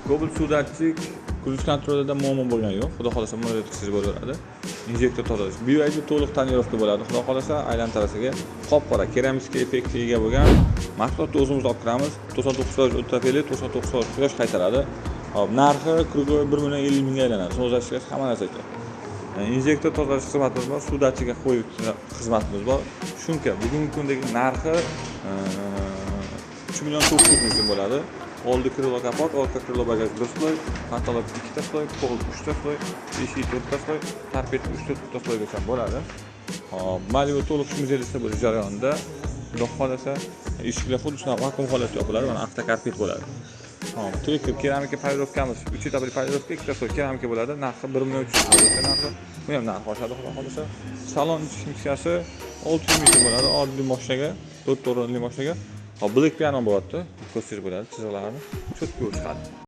Cobalt suvdatchik kulush kontrolida muammo bo'lgani yo'q. Xudo xolasa buni o'tkazib bo'laveradi. Injektor tozalash. BYD to'liq tonirovka bo'ladi. Xudo xolasa aylantirasiga qop-qora keramika effektga ega bo'lgan mahsulotni o'zimiz olib kiramiz. 99% ultrafiolet, 99% quyosh qaytaradi. Hop, narxi krugoy 1,50 mingga aylanadi. Sozlashga hamma narsaga. Injektor tozalash xizmatimiz bor, suvdatchiga qo'yib xizmatimiz bor. Shunka bugungi kundagi narxi 3 million 900 ming bo'ladi. Oldi krilo kapot, orqa krilo bagaj bir sloy, patolog 2 ta sloy, pol 3 ta sloy, eshik 4 ta sloy, tarpet 3 ta sloygacha bo'ladi. Hop, Malibu to'liq shmuzelista bo'lish jarayonida, xudo xolasa, eshiklar xuddi shunaqa vakuum holatda yopiladi, mana avtokarpet bo'ladi. Hop, trektor keramika polirovkamiz, 3 etapli polirovka, 2 ta sloy keramika bo'ladi. Narxi 1 million 300 ming narxi. Bu ham narx oshadi, xudo xolasa. Salon texnikasi 600 ming bo'ladi, oddiy mashinaga, 4 o'rinli mashinaga. Hop, black piano bo'lyapti. Ko'rsatib bo'ladi, chiziqlarni. Cho'tki chiqadi.